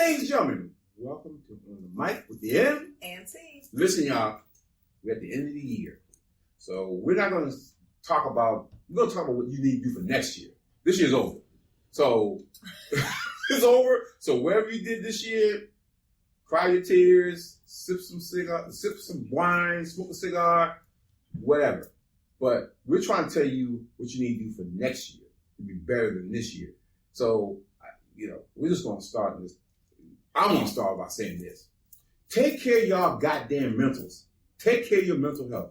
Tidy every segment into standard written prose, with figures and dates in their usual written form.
Ladies and gentlemen, welcome to On the Mic with the M and T. Listen, y'all, we're at the end of the year. So we're going to talk about what you need to do for next year. This year's over. So it's over. So whatever you did this year, cry your tears, sip some wine, smoke a cigar, whatever. But we're trying to tell you what you need to do for next year to be better than this year. So, we're just going to start this. I'm going to start by saying this. Take care of y'all goddamn mentals. Take care of your mental health.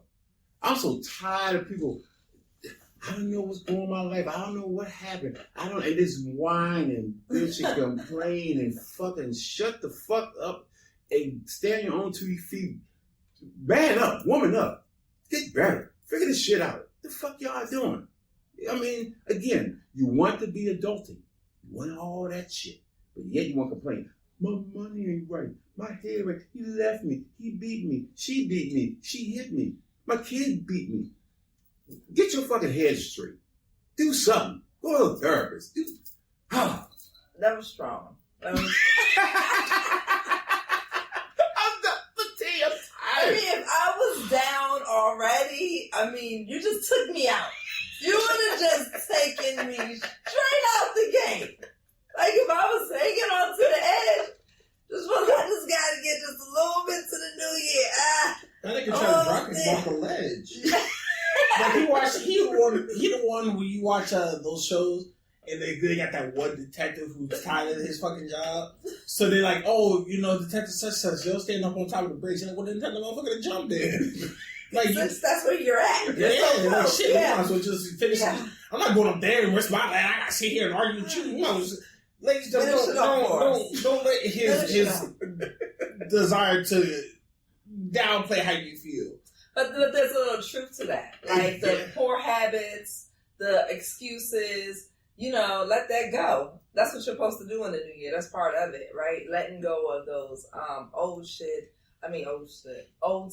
I'm so tired of people. I don't know what's going on in my life. I don't know what happened. And this whine and bitch and complain and fucking shut the fuck up and stand your own 2 feet. Man up, woman up. Get better. Figure this shit out. What the fuck y'all doing? I mean, again, you want to be adulting. You want all that shit. But yet you want to complain. My money ain't right. My hair ain't. He left me. He beat me. She beat me. She hit me. My kid beat me. Get your fucking head straight. Do something. Go to a therapist. That was strong. That was... I mean, if I was down already, you just took me out. You would have just taken me straight out the gate. Like if I was hanging on to the edge, just want to let this guy to get just a little bit to the new year. That nigga trying to rock us off the ledge. Like he the one where you watch those shows and they got that one detective who's tired of his fucking job. So they're like, detective such, they'll stand up on top of the bridge. And like, well, then tell the motherfucker to jump there. Like that's where you're at. Yeah, like shit. You might as well just finish. Yeah. I'm not going up there and risk my life. I gotta sit here and argue with you. You know, ladies, don't let his desire to downplay how you feel. But there's a little truth to that. Like the poor habits, the excuses, let that go. That's what you're supposed to do in the new year. That's part of it, right? Letting go of those old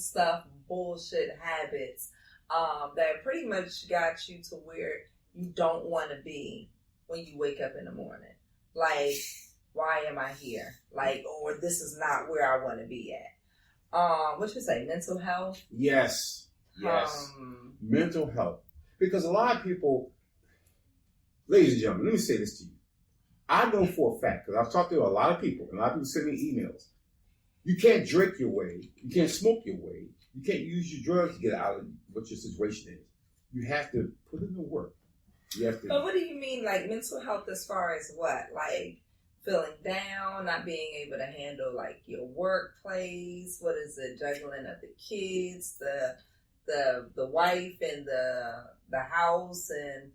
stuff, bullshit habits that pretty much got you to where you don't want to be when you wake up in the morning. Like, why am I here? Like, or this is not where I want to be at. What you say, mental health? Yes. Mental health. Because a lot of people, ladies and gentlemen, let me say this to you. I know for a fact, because I've talked to a lot of people, and a lot of people send me emails. You can't drink your way. You can't smoke your way. You can't use your drugs to get out of what your situation is. You have to put in the work. You have to. But what do you mean, like mental health as far as what? Like feeling down, not being able to handle like your workplace? What is it? Juggling of the kids, the wife and the house and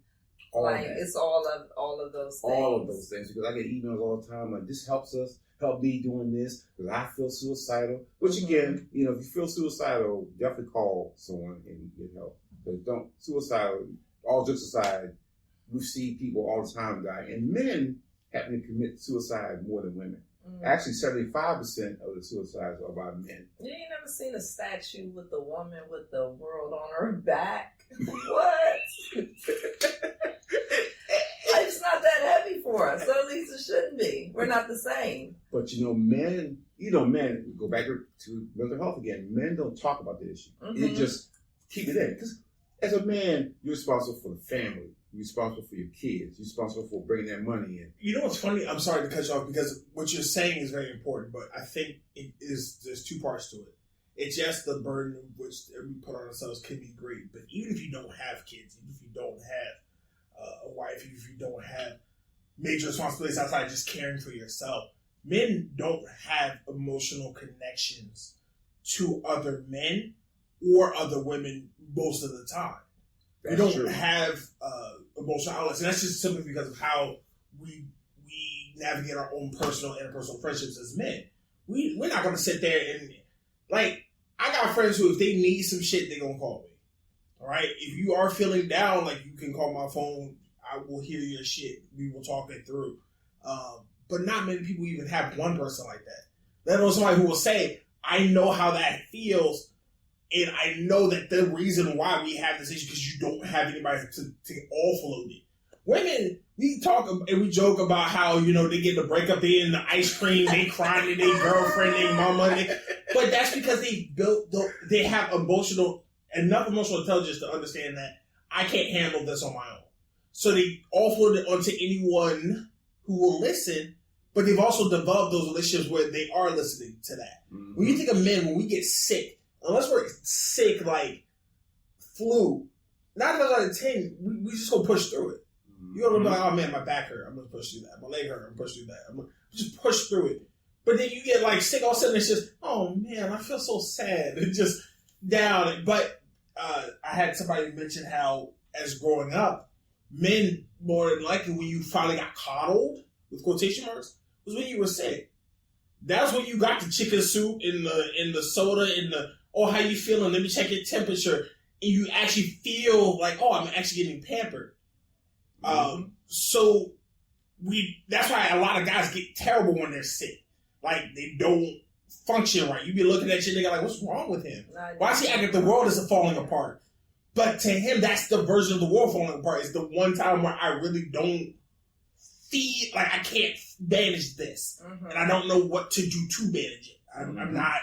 it's all of those things. All of those things, because I get emails all the time like, this help me doing this because I feel suicidal. Which again, if you feel suicidal, definitely call someone and get help. Because all jokes aside, we see people all the time die, and men happen to commit suicide more than women. Actually, 75% of the suicides are by men. You ain't never seen a statue with a woman with the world on her back? What? Life's not that heavy for us, so at least it shouldn't be. We're not the same. But men, go back to mental health again. Men don't talk about the issue. They just keep it in. Because as a man, you're responsible for the family. You're responsible for your kids. You're responsible for bringing that money in. You know what's funny? I'm sorry to cut you off because what you're saying is very important, but I think there's two parts to it. It's just the burden which we put on ourselves can be great, but even if you don't have kids, even if you don't have a wife, even if you don't have major responsibilities outside just caring for yourself, men don't have emotional connections to other men or other women most of the time. They don't have emotional outlets, and that's just simply because of how we navigate our own personal and interpersonal friendships as men. We're not going to sit there and, like, I got friends who, if they need some shit, they're going to call me. All right? If you are feeling down, like, you can call my phone. I will hear your shit. We will talk it through. But not many people even have one person like that. Let alone somebody who will say, I know how that feels, and I know that the reason why we have this issue because you don't have anybody to offload it. Women, we talk and we joke about how, they get the breakup, they in the ice cream, they crying to their girlfriend, their mama. But that's because they have enough emotional intelligence to understand that I can't handle this on my own. So they offload it onto anyone who will listen, but they've also developed those relationships where they are listening to that. Mm-hmm. When you think of men, when we get sick, unless we're sick like flu, 9 times out of 10, we just gonna push through it. You're gonna be like, oh man, my back hurt, I'm gonna push through that. My leg hurt, I'm gonna push through that. I'm gonna just push through it. But then you get like sick, all of a sudden it's just, oh man, I feel so sad. It's just down. But I had somebody mention how, as growing up, men more than likely when you finally got coddled, with quotation marks, was when you were sick. That's when you got the chicken soup and the soda and how you feeling? Let me check your temperature. And you actually feel like, oh, I'm actually getting pampered. So that's why a lot of guys get terrible when they're sick. Like they don't function right. You be looking at your nigga like, what's wrong with him? Why is he acting like the world isn't falling apart? But to him, that's the version of the world falling apart. It's the one time where I really don't feel like I can't manage this. Mm-hmm. And I don't know what to do to manage it. I'm not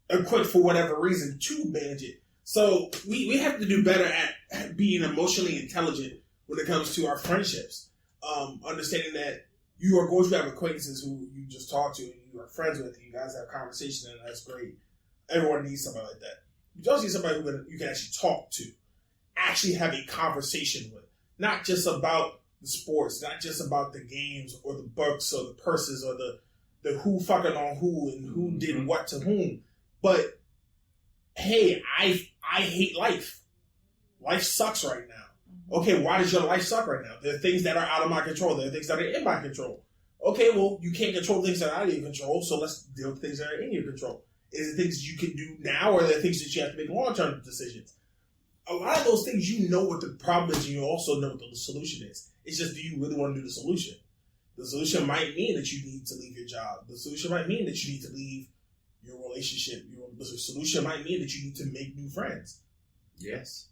equipped for whatever reason to manage it. So we have to do better at being emotionally intelligent when it comes to our friendships. Understanding that you are going to have acquaintances who you just talk to and you are friends with, and you guys have conversation, and that's great. Everyone needs somebody like that. You also need somebody who you can actually talk to, actually have a conversation with. Not just about the sports, not just about the games or the books or the purses or the who fucking on who and who did what to whom. But, hey, I hate life. Life sucks right now. Okay, why does your life suck right now? There are things that are out of my control. There are things that are in my control. Okay, well, you can't control things that are out of your control, so let's deal with things that are in your control. Is it things you can do now, or are there things that you have to make long-term decisions? A lot of those things, you know what the problem is, and you also know what the solution is. It's just, do you really want to do the solution? The solution might mean that you need to leave your job. The solution might mean that you need to leave your relationship. The solution might mean that you need to make new friends. Yes.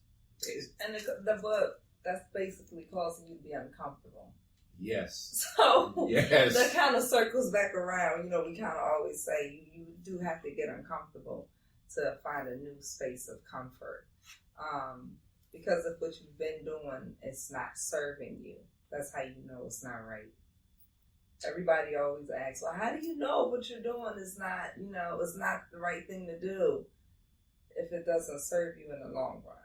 And the book, that's basically causing you to be uncomfortable. Yes. So yes. That kind of circles back around. We kind of always say you do have to get uncomfortable to find a new space of comfort. Because if what you've been doing is not serving you, that's how you know it's not right. Everybody always asks, well, how do you know what you're doing is not, it's not the right thing to do if it doesn't serve you in the long run?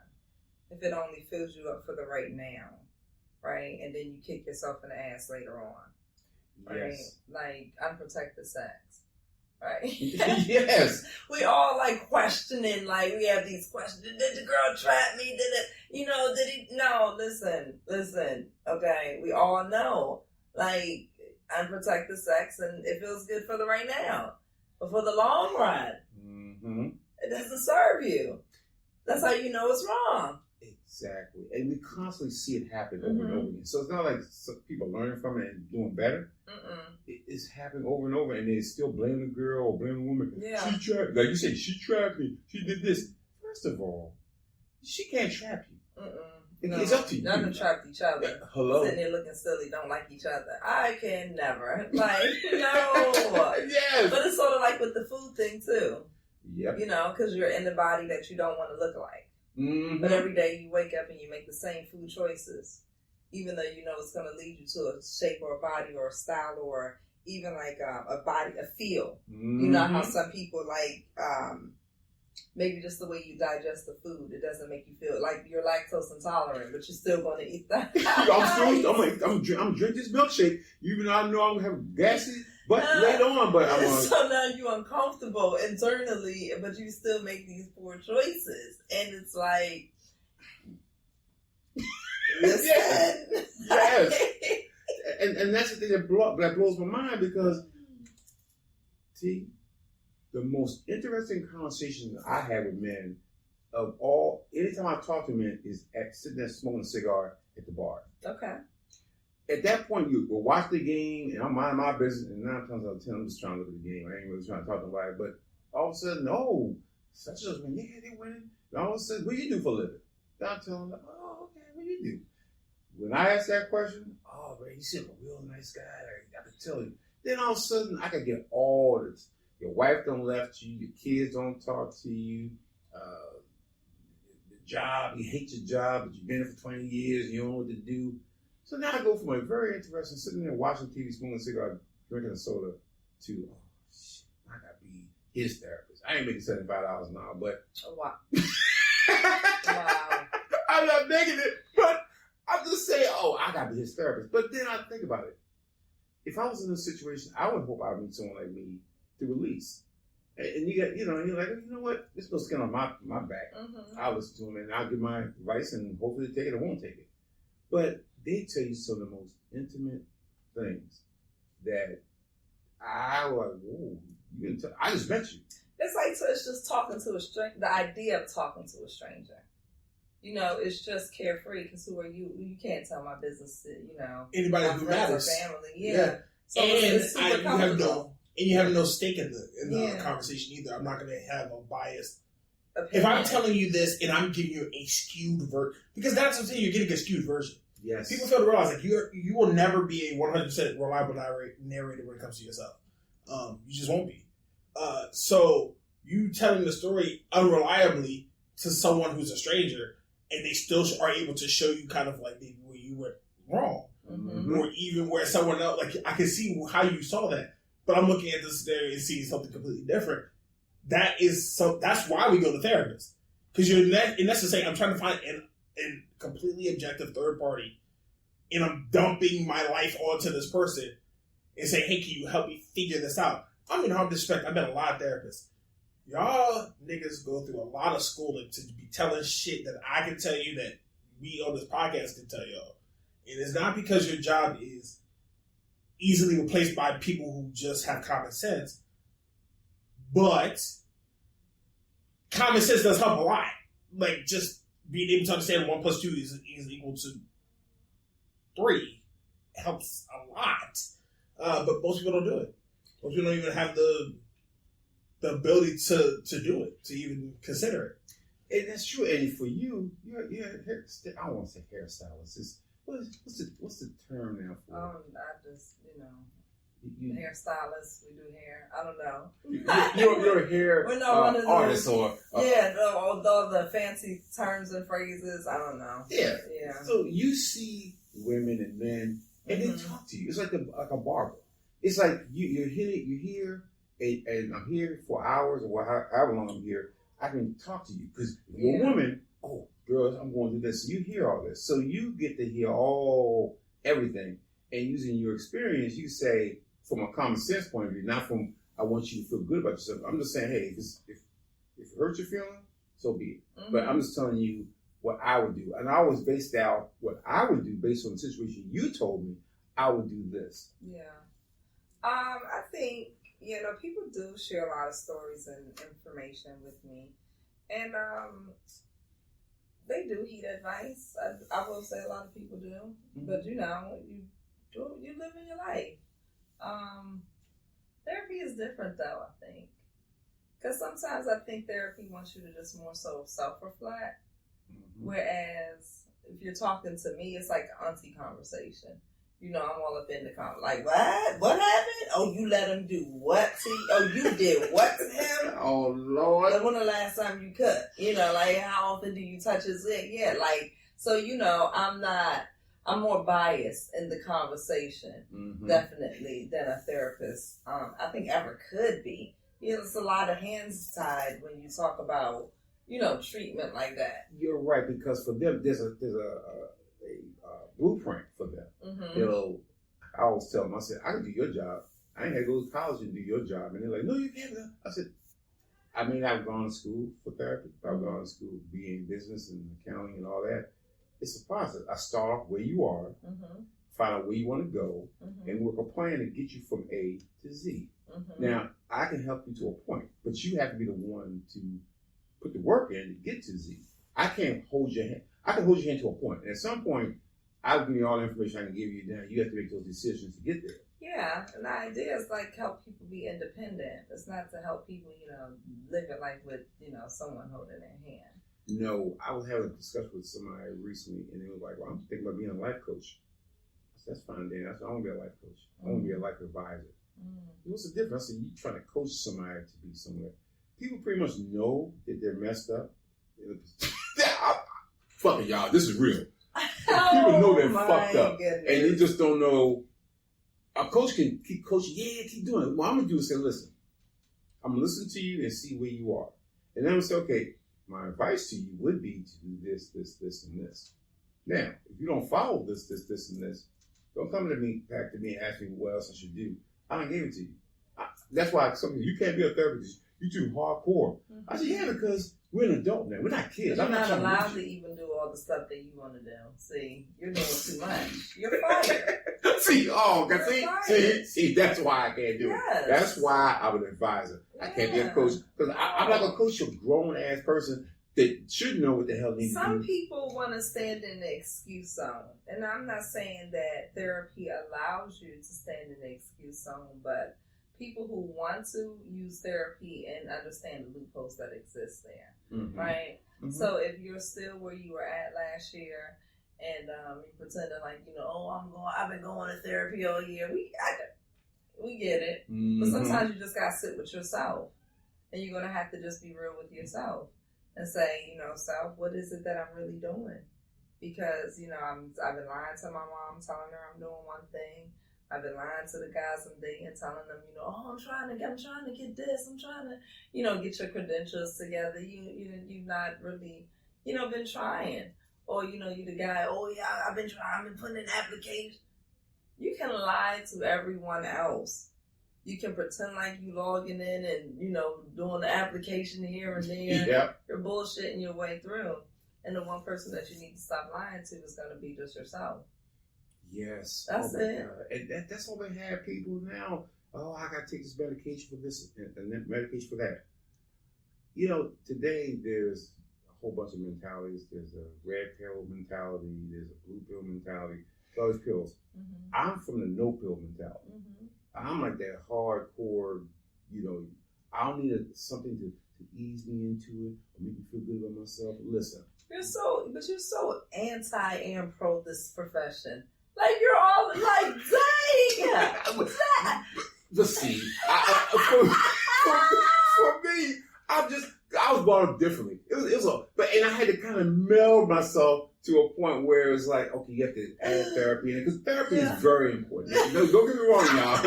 If it only fills you up for the right now, right? And then you kick yourself in the ass later on, right? Yes. Like unprotected sex, right? Yes. We all like questioning, like we have these questions. Did the girl trap me? Did it, did he? No, listen, okay? We all know, like, unprotected sex, and it feels good for the right now. But for the long run, it doesn't serve you. That's how you know it's wrong. Exactly. And we constantly see it happen over and over again. So it's not like some people learning from it and doing better. It's happening over and over, and they still blame the girl or blame the woman. Yeah. She trapped, like you said, she trapped me. She did this. First of all, she can't trap you. It's up to you. None of them trapped each other. Hello. Sitting there looking silly, don't like each other. I can never. Like, no. Yes. But it's sort of like with the food thing, too. Yep. Because you're in the body that you don't want to look like. But every day you wake up and you make the same food choices, even though you know it's going to lead you to a shape or a body or a style or even like a body, a feel. You know how some people like maybe just the way you digest the food, it doesn't make you feel like you're lactose intolerant, but you're still going to eat that. I'm drinking this milkshake, even though I know I'm going to have gassy. But later on, so now you're uncomfortable internally, but you still make these poor choices, and it's like, listen, yes. and that's the thing that blows my mind because, see, the most interesting conversation that I have with men of all, anytime I talk to men, is sitting there smoking a cigar at the bar. Okay. At that point, you will watch the game, and I'm minding my business, and 9 times out of 10, I'm just trying to look at the game. I ain't really trying to talk to nobody. But all of a sudden, such and such win. Yeah, they winning. And all of a sudden, what do you do for a living? I'm telling them, oh, okay, what do you do? When When I asked that question, oh man, you seem a real nice guy. I could tell you. Then all of a sudden, I could get all this. Your wife done left you. Your kids don't talk to you. The job, you hate your job, but you've been there for 20 years. You don't know what to do. So now I go from a very interesting sitting there watching TV, smoking a cigar, drinking a soda, to oh shit, I gotta be his therapist. I ain't making $75 an hour, but wow. Wow. I'm not making it, but I'm just saying, oh, I gotta be his therapist. But then I think about it. If I was in a situation, I would hope I would meet someone like me to release. And you got, you're like, you know what? There's no skin on my back. Mm-hmm. I'll listen to him and I'll give my advice and hopefully take it or won't take it. But they tell you some of the most intimate things that I was like, whoa, you didn't tell. I just met you. It's like so it's just talking to a stranger. The idea of talking to a stranger, it's just carefree. Because who are you? You can't tell my business to anybody my who friends or matters. family. Yeah. So And it's super comfortable. you have no stake in the conversation either. I'm not going to have a biased opinion. If I'm telling you this and I'm giving you a skewed version, because that's the thing, you're getting a skewed version. Yes. People fail to realize like you will never be a 100% reliable narrator when it comes to yourself. You just won't be. So you telling the story unreliably to someone who's a stranger, and they still are able to show you kind of like maybe where you went wrong, Mm-hmm. or even where someone else, like I can see how you saw that, but I'm looking at this scenario and seeing something completely different. That's why we go to therapists, because you're in essence saying I'm trying to find an completely objective third party, and I'm dumping my life onto this person and saying, hey, can you help me figure this out? I mean, all disrespect, I've been a lot of therapists. Y'all niggas go through a lot of schooling to be telling shit that I can tell you that we on this podcast can tell y'all. And it's not because your job is easily replaced by people who just have common sense, but common sense does help a lot. Like, just being able to understand 1 + 2 is equal to 3 helps a lot. But most people don't do it. Most people don't even have the ability to do it, to even consider it. And that's true. And for you, you're I don't want to say hairstylist. What's the term now for? I just hairstylist. We do hair. I don't know. You're a hair artist or all the fancy terms and phrases. I don't know. Yeah. Yeah. So you see women and men, and they talk to you. It's like a barber. It's like you're here, and I'm here for hours or however long I'm here. I can talk to you because if you're a woman. Oh, girls, I'm going to do this. So you hear all this. So you get to hear everything. And using your experience, you say, from a common sense point of view, not from, I want you to feel good about yourself. I'm just saying, hey, if it hurts your feeling, so be it. Mm-hmm. But I'm just telling you what I would do. And I always based out what I would do based on the situation you told me. I would do this. Yeah. I think, people do share a lot of stories and information with me. And, they do heed advice. I will say a lot of people do, mm-hmm. But you live in your life. Therapy is different though, I think, because sometimes I think therapy wants you to just more so self-reflect, mm-hmm. Whereas if you're talking to me, it's like an auntie conversation. I'm all up in the comment, like, what happened? Oh, you let him do what to you? Oh, you did what to him? Oh, Lord. Like, when the last time you cut? Like, how often do you touch his leg? Yeah, like, so, I'm more biased in the conversation, mm-hmm. Definitely, than a therapist, I think ever could be. It's a lot of hands tied when you talk about, treatment like that. You're right, because for them, there's a blueprint for them. Mm-hmm. I always tell them, I said, I can do your job. I ain't had to go to college and do your job. And they're like, no, you can't. I said, I mean, I've gone to school for therapy. I've mm-hmm. gone to school being business and accounting and all that. It's a process. I start off where you are, mm-hmm. find out where you want to go, mm-hmm. and work a plan to get you from A to Z. Mm-hmm. Now, I can help you to a point, but you have to be the one to put the work in to get to Z. I can't hold your hand. I can hold your hand to a point. And at some point, I'll give you all the information I can give you. Now you have to make those decisions to get there. Yeah, and the idea is like help people be independent. It's not to help people, live your life with, someone holding their hand. No, I was having a discussion with somebody recently, and it was like, well, I'm thinking about being a life coach. I said, that's fine, Dan. I said, I want to be a life coach. I want to be a life advisor. What's the difference? I said, you trying to coach somebody to be somewhere. People pretty much know that they're messed up. Fucking y'all, this is real. People know they're fucked up. Goodness. And they just don't know. A coach can keep coaching. Yeah, keep doing it. What I'm going to do is say, listen, I'm going to listen to you and see where you are. And then I'm going to say, okay, my advice to you would be to do this, this, this, and this. Now, if you don't follow this, this, this, and this, don't come back to me and ask me what else I should do. I don't give it to you. That's why you can't be a therapist. You're too hardcore. I said, yeah, because we're an adult now. We're not kids. You're I'm not trying allowed to even do all the stuff that you want to do. See, you're doing too much. You're fired. see, that's why I can't do it. That's why I'm an advisor. I can't be a coach. Because I'm not going to coach a grown-ass person that should know what the hell needs to do. Some people want to stand in the excuse zone. And I'm not saying that therapy allows you to stand in the excuse zone, but people who want to use therapy and understand the loopholes that exist there, right? Mm-hmm. So if you're still where you were at last year and you're pretending like, I've been going to therapy all year, we get it. Mm-hmm. But sometimes you just got to sit with yourself. And you're going to have to just be real with yourself and say, self, what is it that I'm really doing? Because, I've been lying to my mom, telling her I'm doing one thing. I've been lying to the guys I'm dating, telling them, I'm trying to get this. I'm trying to, get your credentials together. You've not really, been trying. Or, you the guy, I've been trying. I've been putting in applications. You can lie to everyone else. You can pretend like you logging in and, doing the application here and there. Yep. You're bullshitting your way through. And the one person that you need to stop lying to is going to be just yourself. Yes. That's it. And that's why they have people now. Oh, I got to take this medication for this and that medication for that. Today there's a whole bunch of mentalities. There's a red pill mentality. There's a blue pill mentality. All these pills. Mm-hmm. I'm from the no pill mentality. Mm-hmm. I'm like that hardcore, I don't need something to ease me into it or make me feel good about myself. Listen. You're so anti and pro this profession. Like you're all like, dang. Let's see. For me, I was brought up differently. And I had to kind of meld myself to a point where it was like, okay, you have to add therapy in it because therapy is very important. Don't get me wrong, y'all.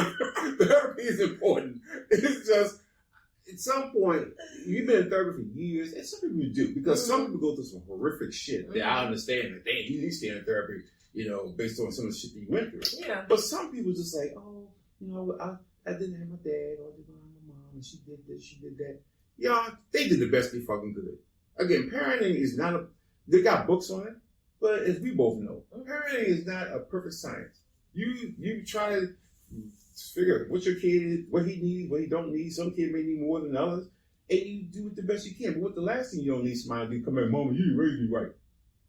Therapy is important. It's just at some point you've been in therapy for years, and some people do because some people go through some horrific shit that I understand that you need to stay in therapy. Based on some of the shit that you went through. Yeah. But some people just like, I didn't have my dad, or I didn't have my mom, and she did this, she did that. They did the best they fucking could. Again, parenting is not they got books on it, but as we both know, parenting is not a perfect science. You try to figure out what your kid is, what he needs, what he don't need. Some kids may need more than others, and you do it the best you can. But what the last thing you don't need somebody to do, come here, mama, you raised me right.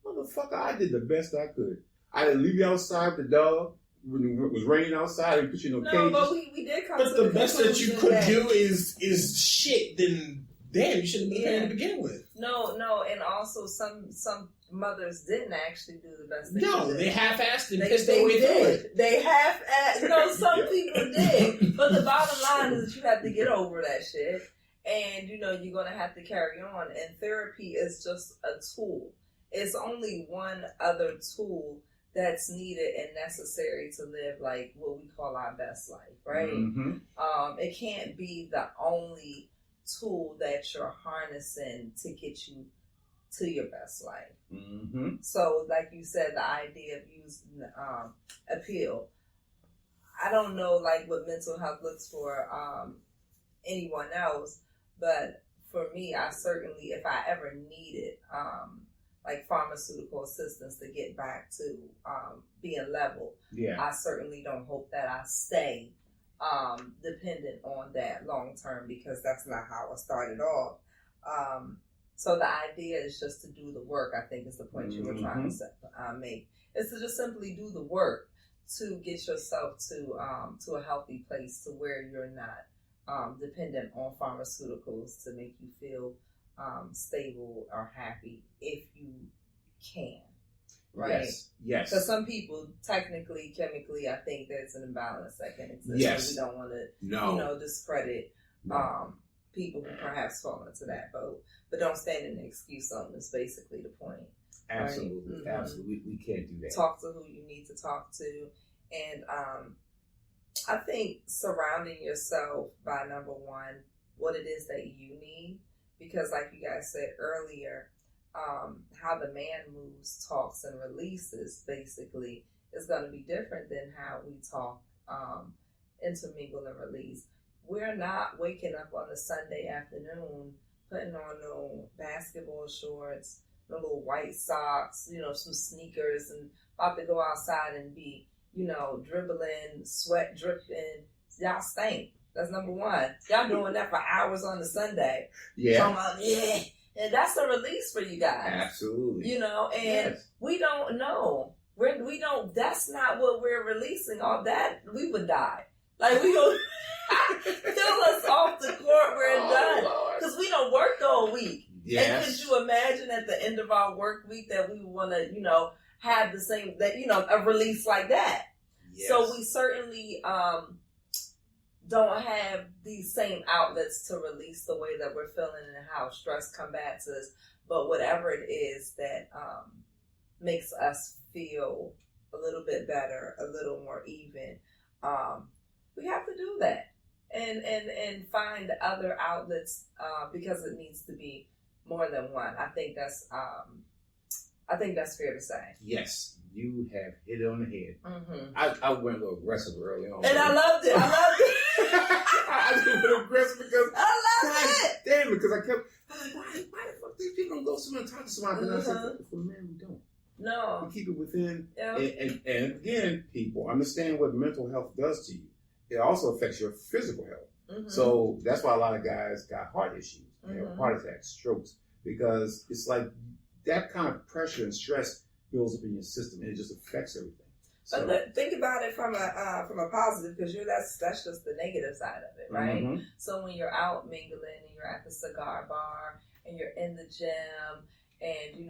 Motherfucker, I did the best I could. I didn't leave you outside with the dog when it was raining outside and put you in no cages. But we did come to the best that you could do is shit. Then damn, you shouldn't have been there to begin with. No, and also some mothers didn't actually do the best. They half-assed and pissed their way through it. They half-assed. No, some people did. But the bottom line is that you have to get over that shit, and you're gonna have to carry on. And therapy is just a tool. It's only one other tool that's needed and necessary to live like what we call our best life, right? Mm-hmm. It can't be the only tool that you're harnessing to get you to your best life. Mm-hmm. So, like you said, the idea of using a pill. I don't know, like what mental health looks for anyone else, but for me, I certainly, if I ever needed like pharmaceutical assistance to get back to being level. Yeah. I certainly don't hope that I stay dependent on that long term because that's not how I started off. So the idea is just to do the work, I think is the point you were trying to make. Is to just simply do the work to get yourself to a healthy place to where you're not dependent on pharmaceuticals to make you feel stable or happy if you can. Right? Yes. Because some people, technically, chemically, I think there's an imbalance that can exist. Yes. So we don't want to, discredit people who perhaps fall into that boat. But don't stand in an excuse on is basically the point. Absolutely. Right? Mm-hmm. Absolutely. We can't do that. Talk to who you need to talk to. And I think surrounding yourself by, number one, what it is that you need. Because like you guys said earlier, how the man moves, talks, and releases basically is going to be different than how we talk, intermingle, and release. We're not waking up on a Sunday afternoon, putting on no basketball shorts, no little white socks, some sneakers, and about to go outside and be, dribbling, sweat dripping. Y'all stink. That's number one. Y'all doing that for hours on a Sunday. Yeah. And that's a release for you guys. Absolutely. And we don't know. We don't, that's not what we're releasing. All that, we would die. Like, we don't kill us off the court, we're done. Because we don't work all week. Yes. And could you imagine at the end of our work week that we want to, have the same, a release like that? Yes. So we certainly, don't have these same outlets to release the way that we're feeling and how stress combats us. But whatever it is that makes us feel a little bit better, a little more even, we have to do that and find other outlets because it needs to be more than one. I think that's fair to say. Yes. You have hit it on the head. Mm-hmm. I went a little aggressive early on. And I loved it. I just went aggressive because I loved it. Damn it, because I kept why the fuck these people don't go somewhere and talk to somebody? And I said, for men, we don't. No. We keep it within. Yeah. And again, people understand what mental health does to you. It also affects your physical health. Mm-hmm. So that's why a lot of guys got heart issues, heart attacks, strokes, because it's like that kind of pressure and stress builds up in your system, and it just affects everything. So, but think about it from a positive, because that's just the negative side of it, right? Mm-hmm. So when you're out mingling and you're at the cigar bar and you're in the gym and you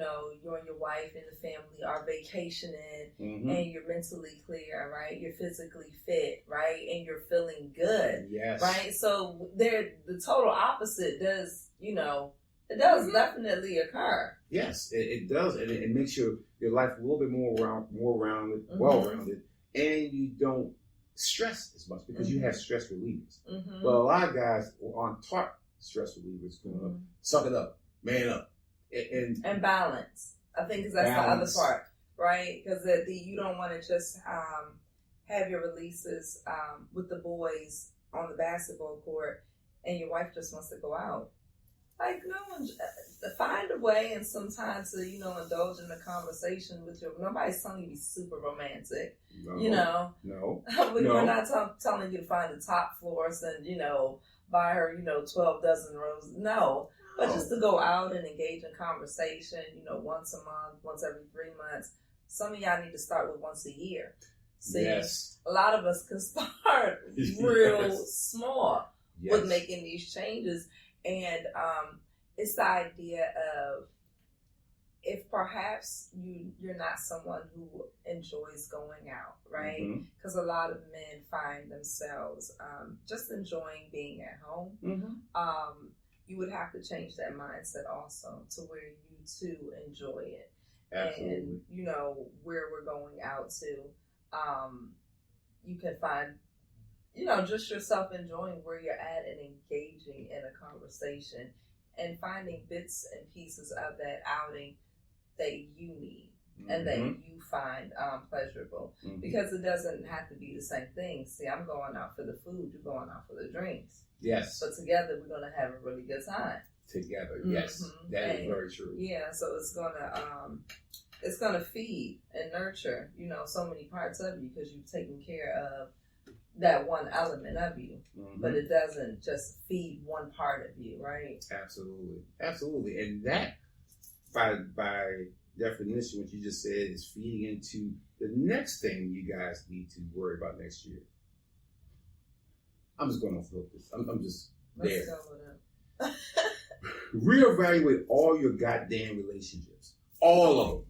and your wife and the family are vacationing and you're mentally clear, right? You're physically fit, right? And you're feeling good, yes, right? So the total opposite does, it does definitely occur. Yes, it does, and it makes your life a little bit more rounded, well-rounded, and you don't stress as much because you have stress relievers. Mm-hmm. But a lot of guys aren't taught stress relievers. Suck it up, man up, and balance. I think that's balance. The other part, right? Because you don't want to just have your releases with the boys on the basketball court, and your wife just wants to go out. Like, no, find a way and sometimes to, indulge in the conversation with nobody's telling you to be super romantic, No. We're not telling you to find the top floors and, buy her, 12 dozen roses. No. But just to go out and engage in conversation, once a month, once every 3 months. Some of y'all need to start with once a year. See, yes. A lot of us can start real small with making these changes. And it's the idea of if perhaps you're not someone who enjoys going out, right? Because a lot of men find themselves just enjoying being at home. Mm-hmm. You would have to change that mindset also to where you too enjoy it. Absolutely. And where we're going out to, you can find just yourself enjoying where you're at and engaging in a conversation and finding bits and pieces of that outing that you need and that you find pleasurable. Mm-hmm. Because it doesn't have to be the same thing. See, I'm going out for the food, you're going out for the drinks. Yes. But together we're going to have a really good time. Together, yes. Mm-hmm. That is very true. Yeah, so it's gonna feed and nurture, so many parts of you because you've taken care of that one element of you, but it doesn't just feed one part of you, right? Absolutely. And that, by definition, what you just said is feeding into the next thing you guys need to worry about next year. I'm just going to flip this. I'm just there. Let's go with it. Reevaluate all your goddamn relationships. All of them.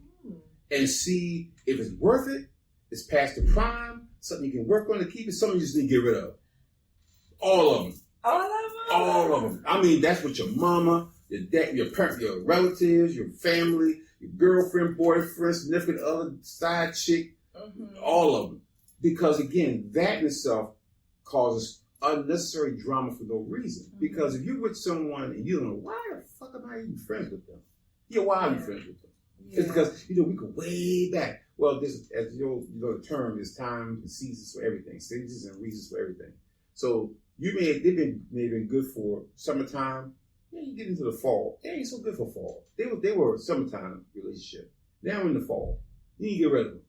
And see if it's worth it, it's past the prime, something you can work on to keep it, something you just need to get rid of. All of them. All of them? All of them. I mean, that's what your mama, your dad, your parents, your relatives, your family, your girlfriend, boyfriend, significant other, side chick, all of them. Because again, that in itself causes unnecessary drama for no reason. Because if you're with someone and you don't know, why the fuck am I even friends with them? Yeah, why are you friends with them? Yeah. It's because, we go way back. Well, this, as you know, the term is time and seasons for everything. Seasons and reasons for everything. So they've been good for summertime. Yeah, you get into the fall. They ain't so good for fall. They were a summertime relationship. Now in the fall. You need to get rid of them.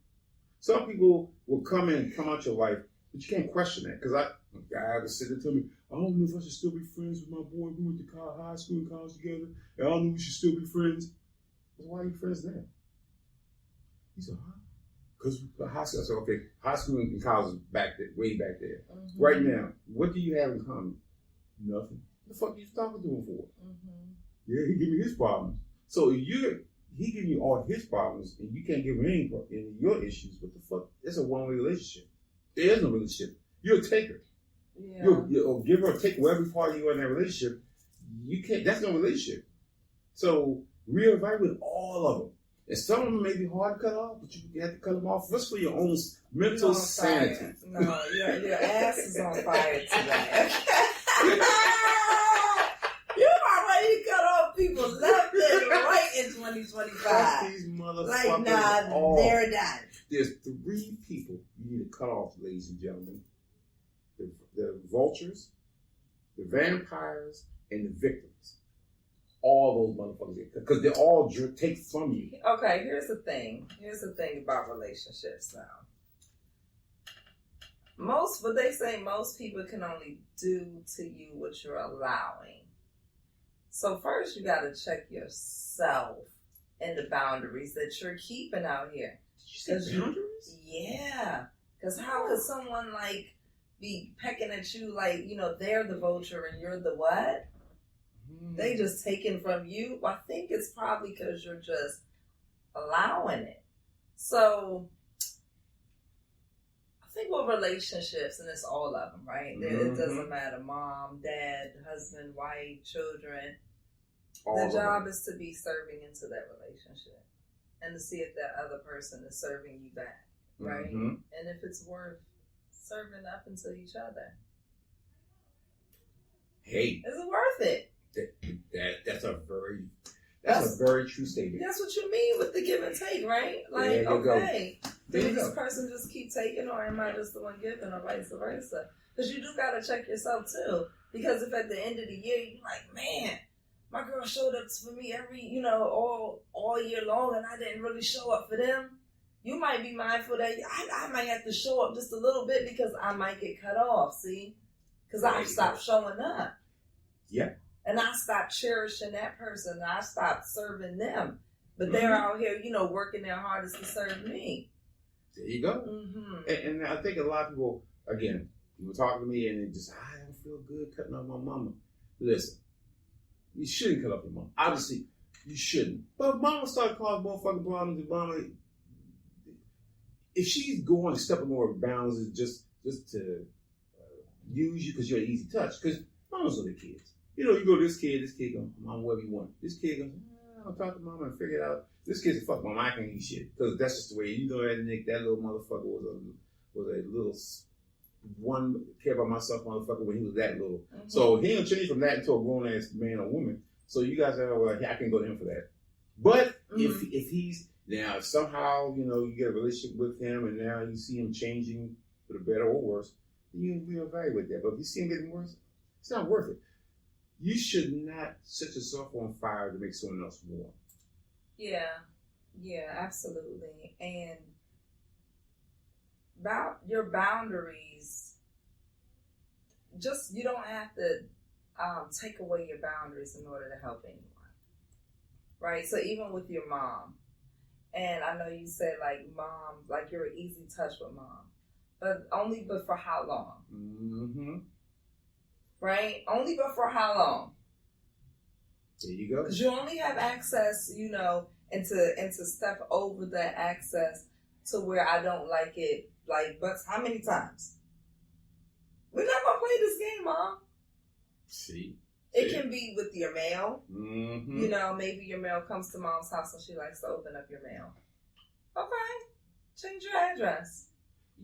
Some people will come out your life, but you can't question that. Because a guy was sitting there telling me, I don't know if I should still be friends with my boy. We went to high school and college together. And I don't know if we should still be friends. Why are you friends now? He said, huh? Because high school. I said, okay, high school and college is back there, way back there. Right now, what do you have in common? Nothing. What the fuck are you talking to him for? Yeah, he give me his problems. So if he giving you all his problems and you can't give him any of your issues, what the fuck? It's a one-way relationship. There is no relationship. You're a taker. Yeah. You'll give or take whatever part you are in that relationship. You can't. That's no relationship. So reevaluate all of them. And some of them may be hard to cut off, but you have to cut them off just for your own mental sanity. No, your ass is on fire today. You already cut off people left and right in 2025. These motherfuckers. Like, nah, they're done. There's 3 people you need to cut off, ladies and gentlemen. The vultures, the vampires, and the victims. All those motherfuckers, because they all take from you. Okay, here's the thing. Here's the thing about relationships now. Most people can only do to you what you're allowing. So first you got to check yourself and the boundaries that you're keeping out here. Did you say boundaries? Yeah. Because how could someone be pecking at you they're the vulture and you're the what? They just taken from you. Well, I think it's probably because you're just allowing it. So I think with relationships, and it's all of them, right? It doesn't matter, mom, dad, husband, wife, children. The job is to be serving into that relationship and to see if that other person is serving you back, right? And if it's worth serving up into each other. Hey. Is it worth it? That's a very true statement. That's what you mean with the give and take, right? Like, okay, did this person just keep taking, or am I just the one giving, or vice versa? Because you do gotta check yourself too. Because if at the end of the year you're like, man, my girl showed up for me every, all year long, and I didn't really show up for them. You might be mindful that I might have to show up just a little bit because I might get cut off. See, because I stopped showing up. Yeah. And I stopped cherishing that person. And I stopped serving them. But they're out here, working their hardest to serve me. There you go. And I think a lot of people, again, you were talking to me and they just, I don't feel good cutting off my mama. Listen, you shouldn't cut off your mama. Obviously, you shouldn't. But mama started causing motherfucking problems. And mama, if she's going to step more bounds, just to use you because you're an easy touch. Because mamas are the kids. You go, this kid goes, mom, whatever you want. This kid goes, I'll talk to mama and figure it out. This kid's a fuck mom, I can't eat shit. Because that's just the way, that Nick, that little motherfucker was a little one care about myself motherfucker when he was that little. So he don't change from that into a grown ass man or woman. So you guys are, well, I can go to him for that. But if he's, now if somehow, you get a relationship with him and now you see him changing for the better or worse, then you reevaluate that. But if you see him getting worse, it's not worth it. You should not set yourself on fire to make someone else warm. Yeah, absolutely. And about your boundaries, you don't have to take away your boundaries in order to help anyone, right? So even with your mom, and I know you said mom, you're an easy touch with mom, but for how long? Right? Only but for how long? There you go. Because you only have access, you know, and to step over that access to where I don't like it. Like, but how many times? We're not gonna play this game, Mom. See. It can be with your mail. Mm-hmm. You know, maybe your mail comes to Mom's house and she likes to open up your mail. Okay, change your address.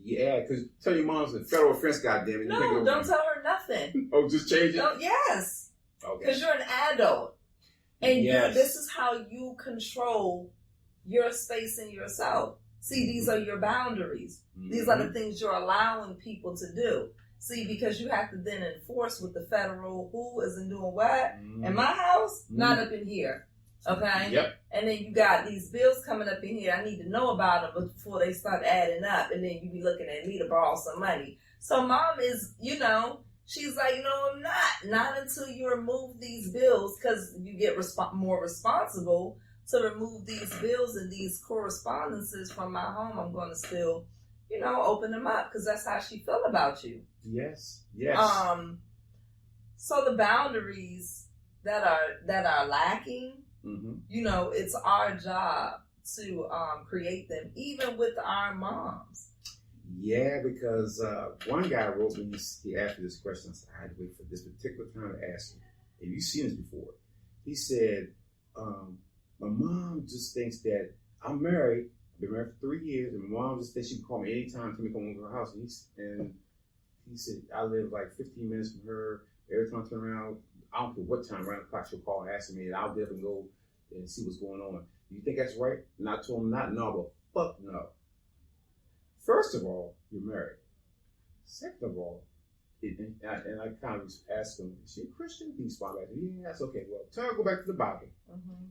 Yeah, because tell your mom's a federal offense, goddammit. No, don't tell her nothing. Oh, just change it? No, yes. Okay. Because you're an adult. And Yes. this is how you control your space and yourself. See, these are your boundaries. Mm-hmm. These are the things you're allowing people to do. See, because you have to then enforce with the federal who isn't doing what. Mm-hmm. In my house, not up in here. Okay? Yep. And then you got these bills coming up in here. I need to know about them before they start adding up. And then you be looking at me to borrow some money. So Mom is, you know, she's like, no, I'm not. Not until you remove these bills, because you get more responsible to remove these bills and these correspondences from my home. I'm going to still, you know, open them up because that's how she feel about you. Yes. Yes. So the boundaries that are lacking, Mm-hmm. you know, it's our job to create them, even with our moms. Yeah, because one guy wrote me, he asked me this question. I said, I had to wait for this particular time to ask him. Have you seen this before? He said, my mom just thinks that I'm married. I've been married for 3 years, and my mom just thinks she can call me anytime to come over to her house. And he said, I live like 15 minutes from her. Every time I turn around, I don't care what time, around the clock, she'll call and ask me, and I'll get up and go and see what's going on. Do you think that's right? And I told him not, no, but fuck no. First of all, you're married. Second of all, and I kind of asked him, is she a Christian? He responded back, yeah, that's okay. Well, go back to the Bible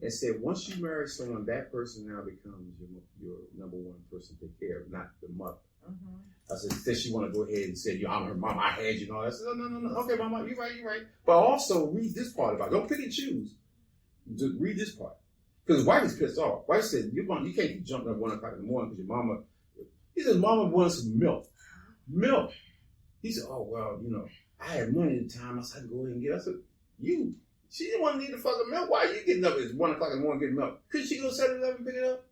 and say, once you marry someone, that person now becomes your number one person to take care of, not the mother. I said, does she want to go ahead and say, I'm her mom, I had you and all that? I said, no. Okay, mama, you're right. But also read this part about it. Don't pick and choose. Just read this part. Because wife is pissed off. Wife said, you can't keep jumping up 1 o'clock in the morning because your mama, he said, mama wants some milk. Milk. He said, oh, well, you know, I had money at the time. I said, I can go ahead and get it. I said, she didn't want to need the fucking milk. Why are you getting up at 1 o'clock in the morning getting milk? Couldn't she go 7-Eleven and pick it up?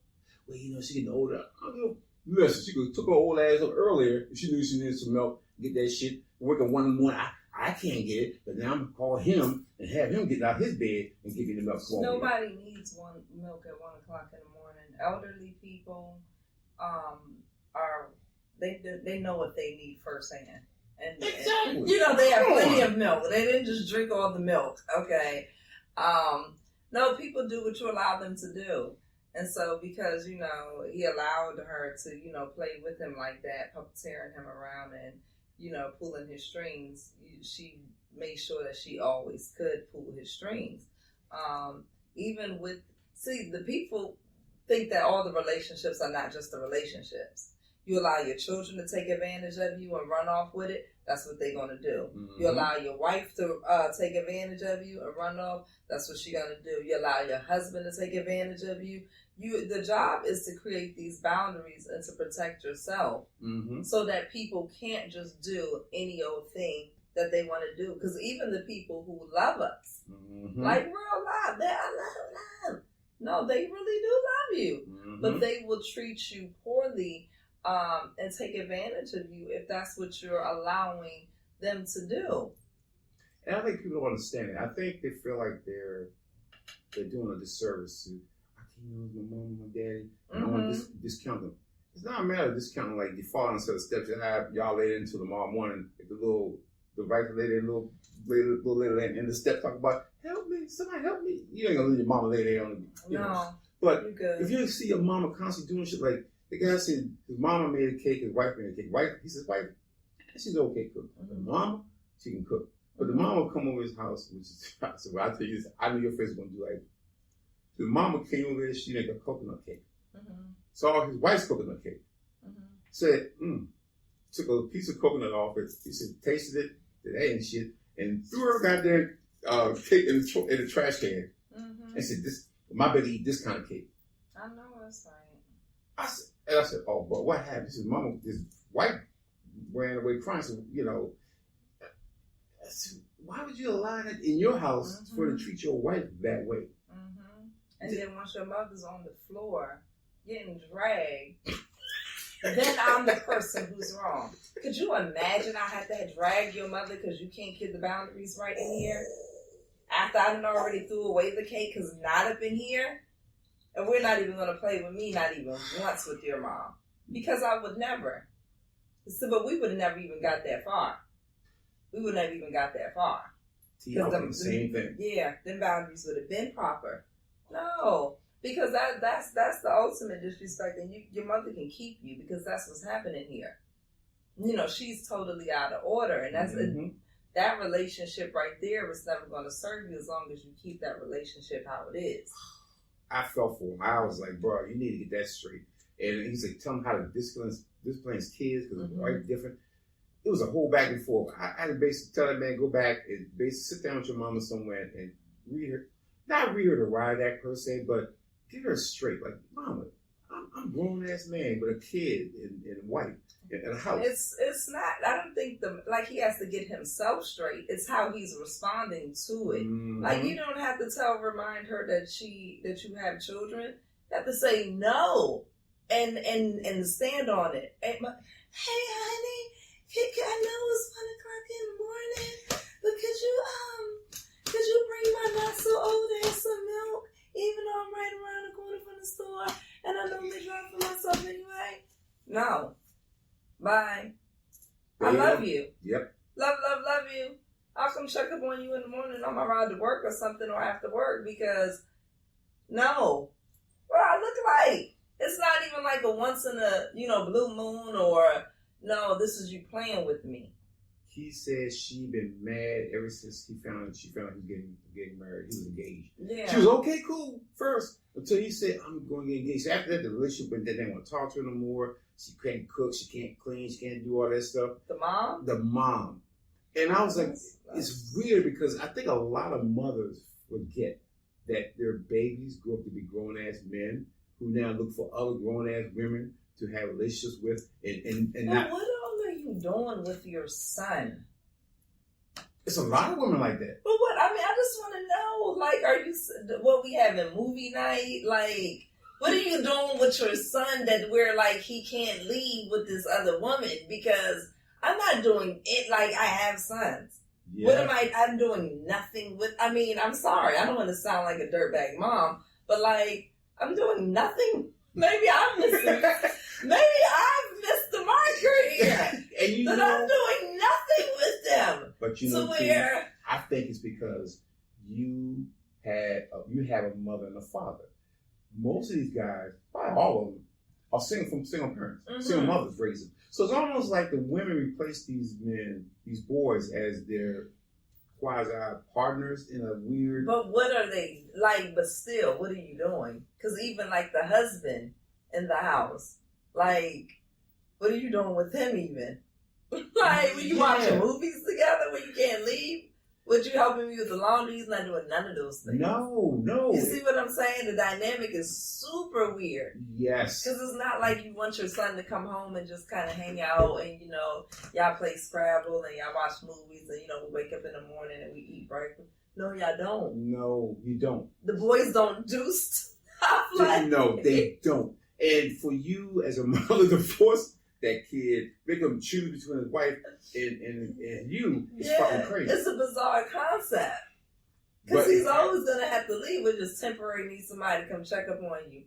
Well, you know, she getting older. I'll go. Listen, she could took her old ass up earlier if she knew she needed some milk, get that shit. Working 1 in the morning, I can't get it, but now I'm gonna call him and have him get out his bed and give you the milk. Nobody needs milk at 1 o'clock in the morning. Elderly people, they know what they need firsthand, and you know they have plenty of milk. They didn't just drink all the milk. Okay, no, people do what you allow them to do. And so because, you know, he allowed her to, you know, play with him like that, puppeteering him around and, you know, pulling his strings, she made sure that she always could pull his strings. Even with, the people think that all the relationships are not just the relationships. You allow your children to take advantage of you and run off with it, that's what they're going to do. Mm-hmm. You allow your wife to take advantage of you and run off, that's what she's going to do. You allow your husband to take advantage of you. The job is to create these boundaries and to protect yourself so that people can't just do any old thing that they want to do. Because even the people who love us, like real love, I love. No, they really do love you. But they will treat you poorly and take advantage of you if that's what you're allowing them to do. And I think people don't understand it. I think they feel like they're doing a disservice to, my mom and my daddy, and I want to discount them. It's not a matter of discounting, like you fall on a set of steps and have y'all laid into tomorrow morning, the right lady and little lady in the step talk about, help me, somebody help me. You ain't gonna leave your mama lay there on the, know. But if you see your mama constantly doing shit, like the guy said, his mama made a cake, his wife made a cake. He says, wife, she's an okay cook. The mama, she can cook. But the mama will come over his house, which is, so I tell you this, I know your face is gonna do like, the mama came over there, she made a coconut cake. Saw his wife's coconut cake. Said, took a piece of coconut off it. He said, tasted it, that ain't shit, and threw her goddamn cake in the trash can. And said, my baby eat this kind of cake. I know that's right. I said, oh, but what happened? He said, mama, his wife ran away crying. So, you know, I said, why would you allow that in your house for to treat your wife that way? And then once your mother's on the floor getting dragged, then I'm the person who's wrong. Could you imagine I had to drag your mother because you can't keep the boundaries right in here? After I done already threw away the cake because not up in here? And we're not even going to play with me, not even once with your mom. Because I would never. So, but we would have never even got that far. We would never even got that far. See, the same thing. Yeah, them boundaries would have been proper. No, because that's the ultimate disrespect, and your mother can keep you because that's what's happening here. You know, she's totally out of order, and that's that relationship right there is never going to serve you as long as you keep that relationship how it is. I felt for him. I was like, bro, you need to get that straight. And he's like, tell him how to discipline his kids because his wife's different. It was a whole back and forth. I had to basically tell that man, go back and basically sit down with your mama somewhere and read her. Not read her the riot act per se, but get her straight. Like, mama, I'm a grown-ass man with a kid and a wife and a house. It's not, I don't think he has to get himself straight. It's how he's responding to it. Like, you don't have to remind her that you have children. You have to say no and stand on it. Hey, honey, I know it's 1 o'clock in the morning, but could you bring my not so old ass some milk, even though I'm right around the corner from the store and I normally drive for myself anyway? No. Bye. I love you. Yep. Love you. I'll come check up on you in the morning on my ride to work or something or after work because no. What I look like? It's not even like a once in a, blue moon or no, this is you playing with me. He said she been mad ever since she found out he was getting married. He was engaged. Yeah. She was okay, cool, first, until he said, I'm going to get engaged. So after that, the relationship went, they didn't want to talk to her no more. She can't cook, she can't clean, she can't do all that stuff. The mom? The mom. And I was like, it's weird because I think a lot of mothers forget that their babies grow up to be grown-ass men who now look for other grown-ass women to have relationships with and not... What all are you doing with your son? It's a lot of women like that. But what, I just want to know, like, are you, what we having movie night? Like, what are you doing with your son that where, like, he can't leave with this other woman? Because I'm not doing it like I have sons. Yeah. What am I'm doing nothing with, I'm sorry, I don't want to sound like a dirtbag mom, but, like, I'm doing nothing. Maybe I've missed the marker here. And I'm doing nothing with them. But I think it's because you have a mother and a father. Most of these guys, probably all of them, are single parents. Single mothers raise them. So it's almost like the women replace these men, these boys, as their quasi partners in a weird... But what are they like? But still, what are you doing? Because even like the husband in the house, like, what are you doing with him even? Like, when you watching movies together when you can't leave? Would you helping me with the laundry? He's not doing none of those things. No. You see what I'm saying? The dynamic is super weird. Yes. Because it's not like you want your son to come home and just kind of hang out and, y'all play Scrabble and y'all watch movies and, we wake up in the morning and we eat breakfast. No, y'all don't. No, you don't. The boys don't do stuff like No, they don't. And for you as a mother to force that kid, make him choose between his wife and you, it's fucking crazy. It's a bizarre concept. Because he's always going to have to leave. We're just temporary need somebody to come check up on you.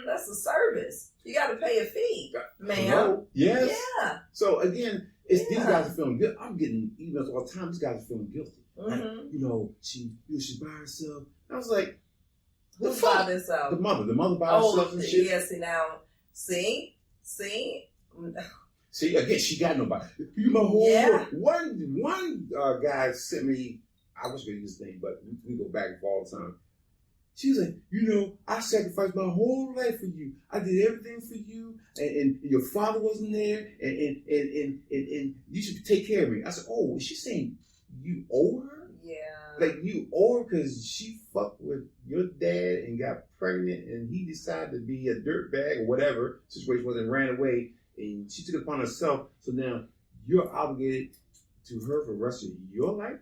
That's a service. You got to pay a fee, ma'am. Hello? Yes. Yeah. So again, these guys are feeling guilty. I'm getting emails all the time. These guys are feeling guilty. Like, she's by herself. I was like, who's by herself? The mother by herself and shit. Yeah, see, See, again, she got nobody. You my whole one guy sent me, I wish we could use his name, but we go back and forth all the time. She was like, I sacrificed my whole life for you. I did everything for you, and your father wasn't there, and you should take care of me. I said, oh, is she saying you owe her? Yeah. Like you owe her because she fucked with your dad and got pregnant, and he decided to be a dirtbag or whatever situation was and ran away, and she took it upon herself. So now you're obligated to her for the rest of your life.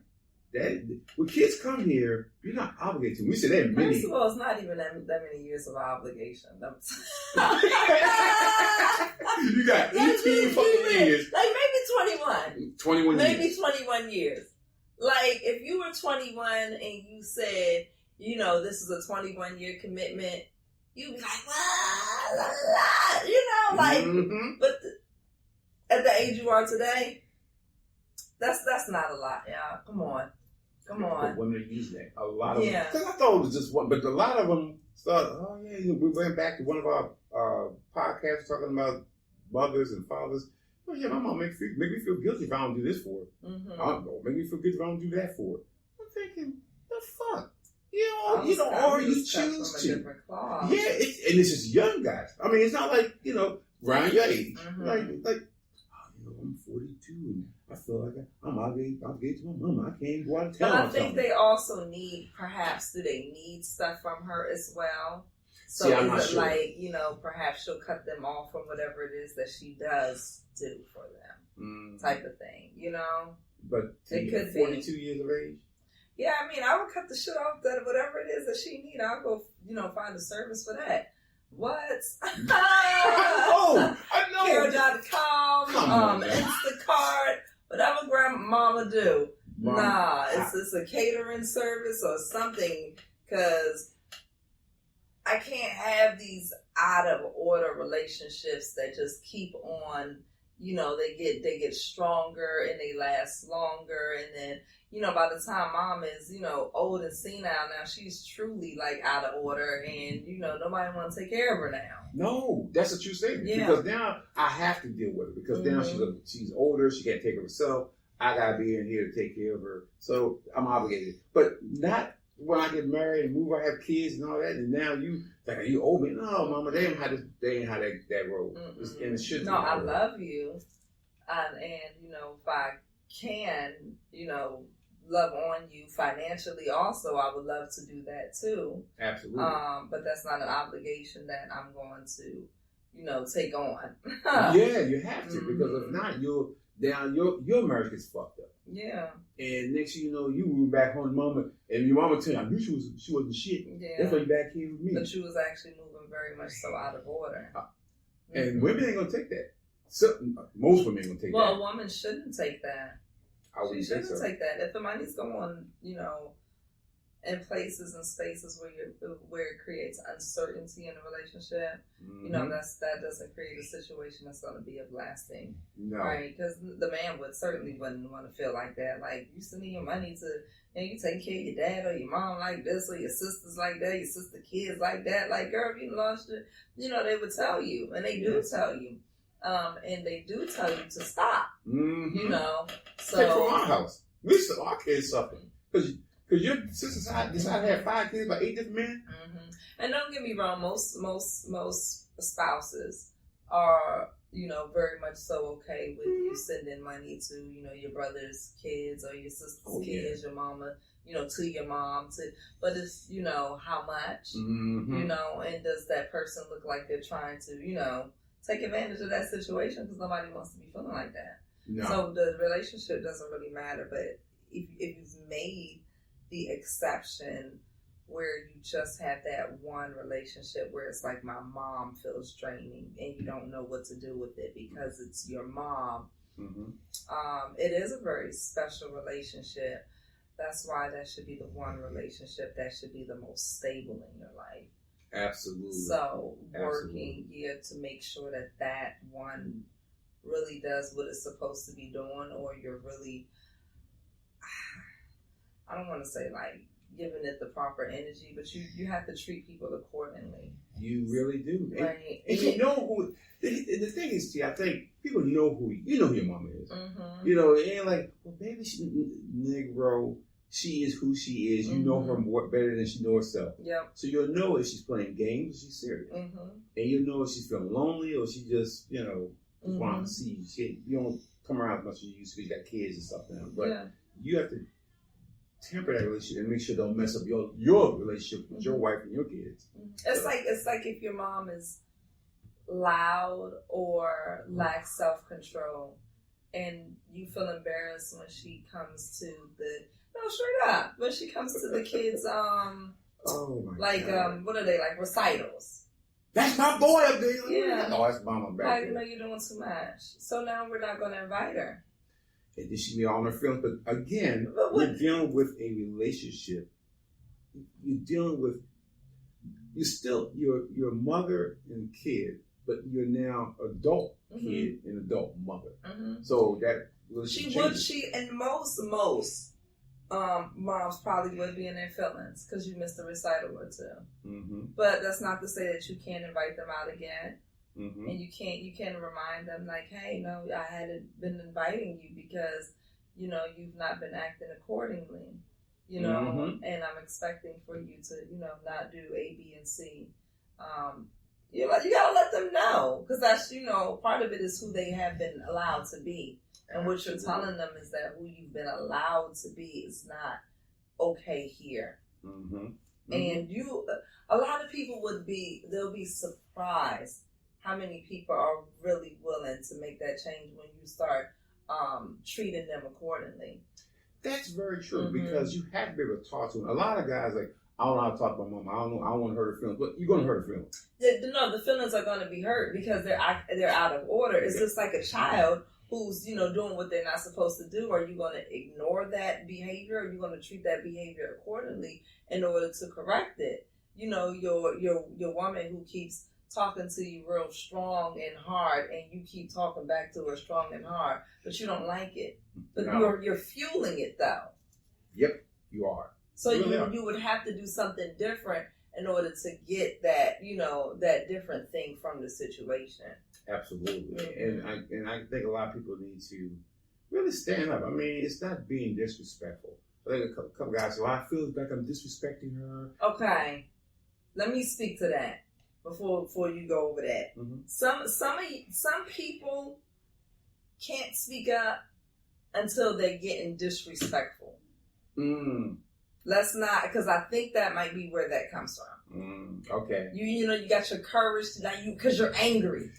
that when kids come here, you're not obligated to. We say that many. First of all, it's not even that many years of obligation. You got 18 fucking years. Like maybe 21. 21 maybe years. 21 years. Like if you were 21 and you said, you know, this is a 21-year commitment, you'd be like, la, la, la, you know, like, but at the age you are today, that's not a lot, y'all. Come on. But women are using that. A lot of them. Yeah. Because I thought it was just one, but a lot of them started, oh yeah, you know, we went back to one of our podcasts talking about mothers and fathers. Oh yeah, my mom make me feel guilty if I don't do this for her. Make me feel guilty if I don't do that for her. I'm thinking, the fuck? You know, or you choose to. Yeah, and it's just young guys. I mean, it's not like, you know, around your age. Like, oh, you know, I'm 42 and I feel like I'm obligated to my mama. I can't go out and tell her. But I think they also need, perhaps, do they need stuff from her as well? So I'm not is it sure. like, you know, perhaps she'll cut them off from whatever it is that she does do for them, type of thing, you know? But it could 42 years of age? Yeah, I mean, I would cut the shit off that whatever it is that she need. I'll go, you know, find a service for that. What? Oh, I know. Carol.com, Instacart, whatever grandmama do. Mom. Nah, it's a catering service or something, because I can't have these out of order relationships that just keep on, you know, they get stronger and they last longer, and then, you know, by the time mom is, you know, old and senile now, she's truly like out of order, and, you know, nobody want to take care of her now. No, that's what you're saying. Yeah. Because now I have to deal with it, because now she's older, she can't take care of herself. I gotta be in here to take care of her, so I'm obligated. But not when I get married and move, I have kids and all that, and now you like, you owe me. No, mama, they ain't how that road, and it should. No, I love you, and you know, if I can, you know, love on you financially also, I would love to do that too. Absolutely. But that's not an obligation that I'm going to, you know, take on. Yeah, you have to, because if not, your marriage gets fucked up. Yeah. And next thing you know, you move back home to mama, and your mama tell you, I knew she wasn't shit. Yeah. That's why you back here with me. But you was actually moving very much so out of order. And women ain't gonna take that. Most women ain't gonna take that. Well, a woman shouldn't take that. She shouldn't take that. If the money's going, you know, in places and spaces where it creates uncertainty in a relationship, you know, that doesn't create a situation that's going to be of lasting, right? Because the man wouldn't want to feel like that. Like, you sending your money to, you know, you taking care of your dad or your mom like this, or your sisters like that, your sister kids like that. Like, girl, if you lost it, you know, they would tell you, and they do tell you. And they do tell you to stop, you know. So take from our house. We saw our kids suffering because your sister decided to have 5 kids by 8 different men. And don't get me wrong, most spouses are, you know, very much so okay with you sending money to, you know, your brother's kids or your sister's kids, your mama, you know, to your mom, but it's, you know, how much, you know, and does that person look like they're trying to, you know, take advantage of that situation, because nobody wants to be feeling like that. No. So the relationship doesn't really matter. But if you've made the exception where you just have that one relationship where it's like, my mom feels draining and you don't know what to do with it because it's your mom, it is a very special relationship. That's why that should be the one relationship that should be the most stable in your life. Absolutely. So working to make sure that one really does what it's supposed to be doing, or you're really, I don't want to say like giving it the proper energy, but you have to treat people accordingly. You really do. Right. And you know who, the thing is, see, I think people know who your mama is. You know, it ain't like, well, baby, Negro, she is who she is. You know her more better than she knows herself. Yep. So you'll know if she's playing games or she's serious. And you'll know if she's feeling lonely or she just, you know, just want to see. You don't come around as much as you used to because you got kids and stuff now. But you have to temper that relationship and make sure don't mess up your relationship with your wife and your kids. It's like if your mom is loud or lacks self-control, and you feel embarrassed when she comes to straight up, when she comes to the kids, Oh my like, God. what are they, like recitals? That's my boy up there. Yeah. Oh, that's mama back Like, there. you know, you're doing too much. So now we're not going to invite her. And then she be all in her feelings. But again, But what- you're dealing with a relationship. You're dealing with, you're still, your mother and kid, but you're now adult kid and adult mother. Mm-hmm. So that And most moms probably would be in their feelings because you missed a recital or two. Mm-hmm. But that's not to say that you can't invite them out again. Mm-hmm. And you can remind them like, hey, no, I hadn't been inviting you because, you know, you've not been acting accordingly, you know, and I'm expecting for you to, you know, not do A, B, and C. You gotta let them know, because that's, you know, part of it is who they have been allowed to be. And what you're telling them is that who you've been allowed to be is not okay here. Mm-hmm. Mm-hmm. And a lot of people they'll be surprised how many people are really willing to make that change when you start treating them accordingly. That's very true, because you have to be able to talk to them. A lot of guys like, I don't know how to talk to my mom. I don't want to hurt her feelings, but you're going to hurt her feelings. No, the feelings are going to be hurt because they're out of order. It's just like a child who's, you know, doing what they're not supposed to do. Are you going to ignore that behavior? Or are you going to treat that behavior accordingly in order to correct it? You know, your woman who keeps talking to you real strong and hard, and you keep talking back to her strong and hard, but you don't like it. But you're fueling it though. Yep, you are. So you would have to do something different in order to get that, you know, that different thing from the situation. Absolutely. And I think a lot of people need to really stand up. I mean, it's not being disrespectful. I think a couple guys say, well, I feel like I'm disrespecting her. Okay. Let me speak to that before you go over that. Mm-hmm. Some people can't speak up until they're getting disrespectful. Let's not, because I think that might be where that comes from. Okay. You know, you got your courage because you're angry.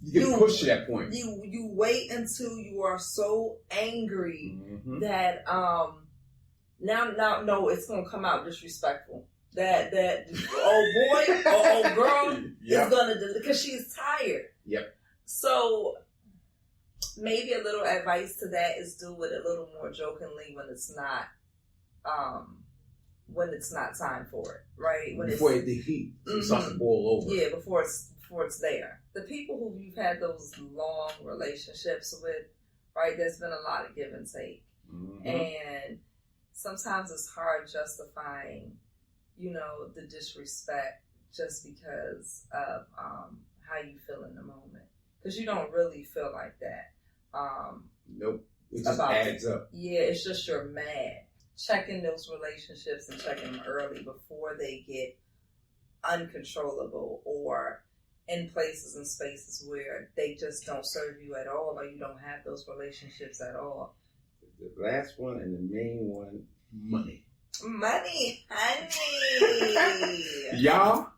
You get pushed to that point. You wait until you are so angry that now it's gonna come out disrespectful. That old boy or old girl is gonna do, because she's tired. Yep. So maybe a little advice to that is do it a little more jokingly when it's not time for it, right? Before the heat starts to boil over. Yeah, before it's there. The people who you've had those long relationships with, right, there's been a lot of give and take. And sometimes it's hard justifying, you know, the disrespect just because of how you feel in the moment. Because you don't really feel like that. Nope. It just adds up. Yeah, it's just you're mad. Checking those relationships and checking them early before they get uncontrollable or in places and spaces where they just don't serve you at all, or you don't have those relationships at all. The last one and the main one, money. Money, honey. Y'all,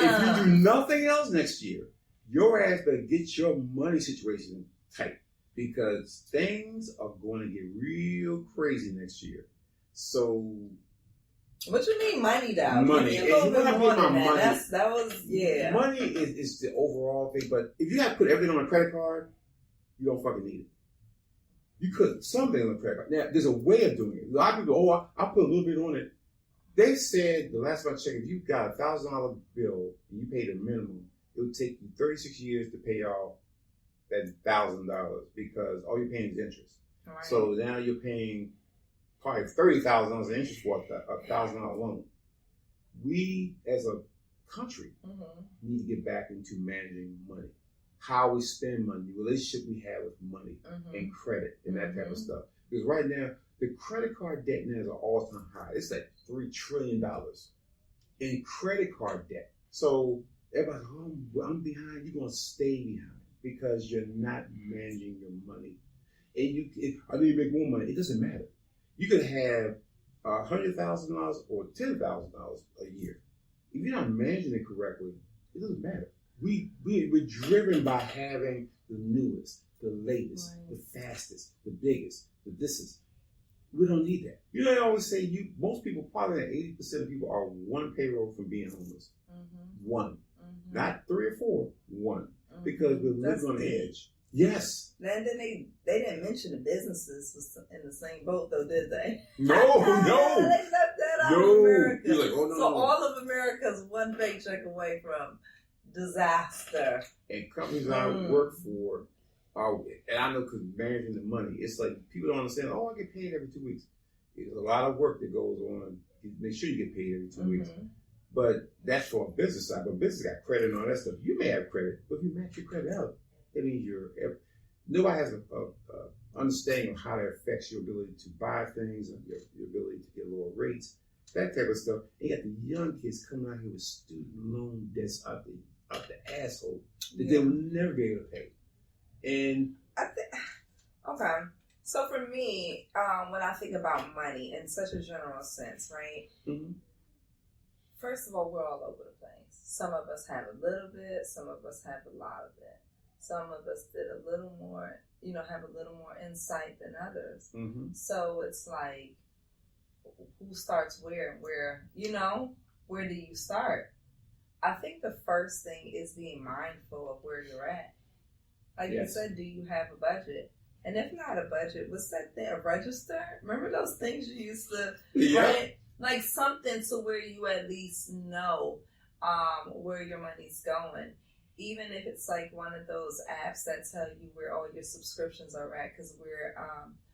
if you do nothing else next year, your ass better get your money situation tight, because things are going to get real crazy next year. So, what you mean money, though? Money. Yeah. Money is the overall thing, but if you have to put everything on a credit card, you don't fucking need it. You could something on a credit card. Now, there's a way of doing it. A lot of people, I'll put a little bit on it. They said, the last time I checked, if you got a $1,000 bill and you paid a minimum, it would take you 36 years to pay off that $1,000, because all you're paying is interest. Right. So now you're paying probably $30,000 in interest for a $1,000 loan. We, as a country, need to get back into managing money. How we spend money, the relationship we have with money and credit and that type of stuff. Because right now, the credit card debt now is an all-time high. It's like $3 trillion in credit card debt. So everybody's like, oh, I'm behind. You're going to stay behind because you're not managing your money. And I know you make more money. It doesn't matter. You could have $100,000 or $10,000 a year. If you're not managing it correctly, it doesn't matter. We're driven by having the newest, the latest, Right. the fastest, the biggest, the distance. We don't need that. You know, I always say most people, probably 80% of people are one payroll from being homeless. Mm-hmm. One. Mm-hmm. Not 3 or 4. One. Mm-hmm. Because we're living on the edge. Yes. And then they didn't mention the businesses was in the same boat though, did they? No. They left that out of No. America. You're like, oh no. So no. all of America's one paycheck away from disaster. And companies I work for are, and I know because managing the money, it's like people don't understand, oh, I get paid every 2 weeks. There's a lot of work that goes on. Make sure you get paid every 2 weeks. But that's for a business side. But business got credit and all that stuff. You may have credit, but if you match your credit out, that means nobody has an understanding of how that affects your ability to buy things and your ability to get lower rates, that type of stuff. And you got the young kids coming out here with student loan debts out the asshole that they will never be able to pay. And I think, okay. So for me, when I think about money in such a general sense, right? Mm-hmm. First of all, we're all over the place. Some of us have a little bit. Some of us have a lot of it. Some of us did a little more, have a little more insight than others. Mm-hmm. So it's like, who starts where and where, where do you start? I think the first thing is being mindful of where you're at. Like you said, do you have a budget? And if not a budget, what's that thing? A register? Remember those things you used to write? Like something to where you at least know where your money's going. Even if it's like one of those apps that tell you where all your subscriptions are at, because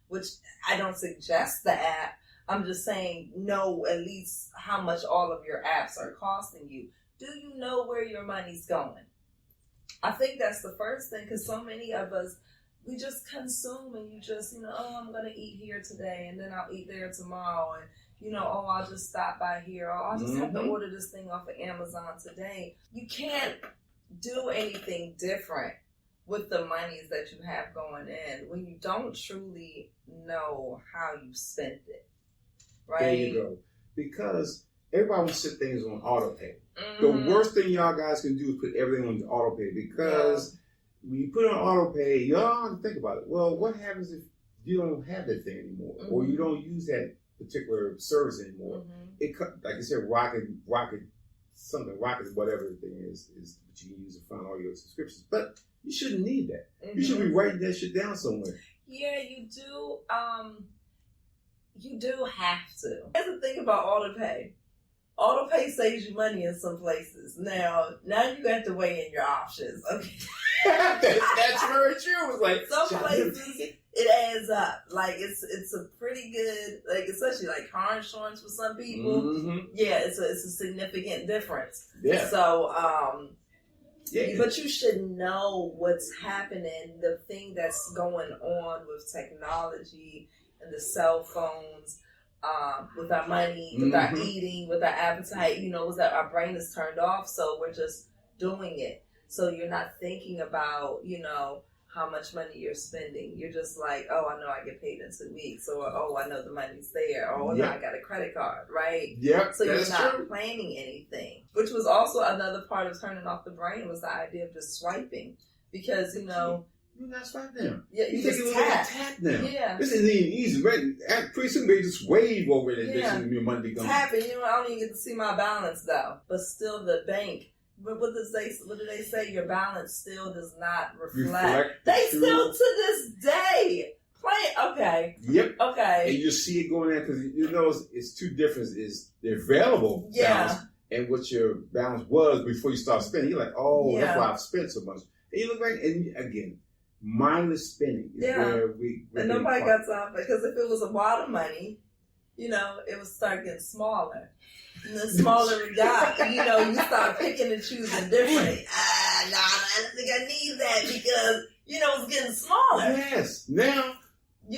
which I don't suggest the app. I'm just saying know at least how much all of your apps are costing you. Do you know where your money's going? I think that's the first thing, because so many of us, we just consume and you just, I'm going to eat here today and then I'll eat there tomorrow. And, I'll just stop by here. Or I'll just have to order this thing off of Amazon today. You can't do anything different with the monies that you have going in when you don't truly know how you spent it. Right? There you go. Because everybody wants to set things on auto pay. Mm-hmm. The worst thing y'all guys can do is put everything on auto pay, because when you put it on auto pay, y'all have to think about it. Well, what happens if you don't have that thing anymore, or you don't use that particular service anymore? It, like I said, Rocket, whatever the thing is what you can use to find all your subscriptions. But you shouldn't need that. You should be writing that shit down somewhere. Yeah, you do. You do have to. Here's the thing about auto pay. Auto pay saves you money in some places. Now you have to weigh in your options. Okay. That's very true. It's like some places it adds up. Like it's a pretty good, like especially like car insurance for some people. Mm-hmm. Yeah, it's a significant difference. Yeah. So but you should know what's happening. The thing that's going on with technology and the cell phones. With our money, with our eating, with our appetite, was that our brain is turned off, so we're just doing it. So you're not thinking about, how much money you're spending. You're just like, oh, I know I get paid in 2 weeks, or oh, I know the money's there, or no, I got a credit card, right? Yep. So you're not planning anything, which was also another part of turning off the brain, was the idea of just swiping, because you're not swiping them. Yeah, you think it's tap them. Yeah. This isn't even easy. Right? Pretty soon they just wave over it and your money becomes tapping. I don't even get to see my balance though. But still, the bank. But what do they say? Your balance still does not reflect. They still to this day play. Okay. Yep. Okay. And you see it going in because it's two differences. Is the available balance and what your balance was before you start spending. You're like, that's why I've spent so much. And you look back and again. Mindless spending is where we... And nobody got time, because if it was a lot of money, it would start getting smaller. And the smaller it got, you start picking and choosing different. I don't think I need that because, it's getting smaller. Yes. Now,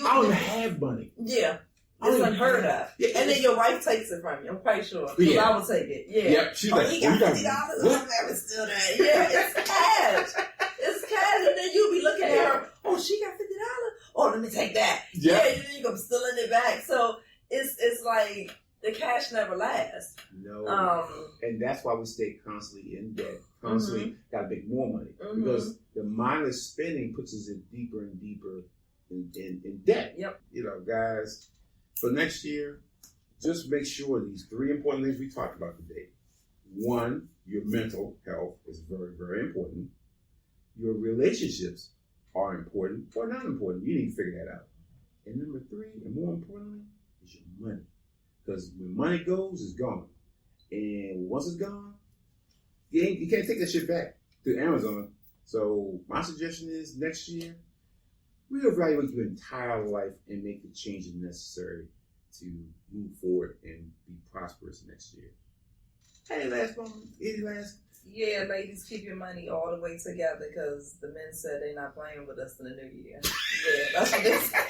I don't have money. Yeah. It's unheard of. Yeah, and then your wife takes it from you, I'm quite sure. Because I will take it. Yeah. Yep. She's like, he got $50. I'm never still there. Yeah, it's cash. It's cash. And then you'll be looking at her, oh, she got $50? Oh, let me take that. Yeah. And then you're stealing it back. So it's like the cash never lasts. No. And that's why we stay constantly in debt constantly got to make more money because the mindless spending puts us in deeper and deeper in debt. Yep. You know, guys, for next year, just make sure these 3 important things we talked about today. 1, your mental health is very, very important. Your relationships are important or not important. You need to figure that out. And number 3, and more importantly, is your money. Because when money goes, it's gone. And once it's gone, you can't take that shit back to Amazon. So my suggestion is next year, reevaluate your entire life and make the changes necessary to move forward and be prosperous next year. Any last moment? Any last? Yeah, ladies, keep your money all the way together because the men said they're not playing with us in the new year. Yeah, that's what they said.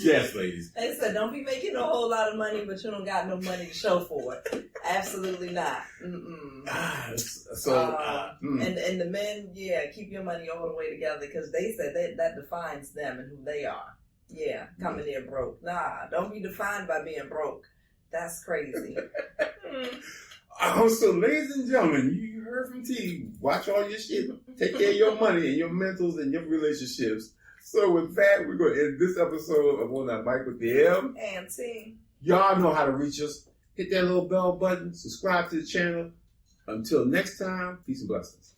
Yes, ladies. They said don't be making a whole lot of money, but you don't got no money to show for it. Absolutely not. Mm-mm. And the men, keep your money all the way together because they said that defines them and who they are. Yeah, coming there broke. Nah, don't be defined by being broke. That's crazy. So, ladies and gentlemen, you heard from T. Watch all your shit. Take care of your money and your mentals and your relationships. So, with that, we're going to end this episode of On That Mic with the M. And T. Y'all know how to reach us. Hit that little bell button. Subscribe to the channel. Until next time, peace and blessings.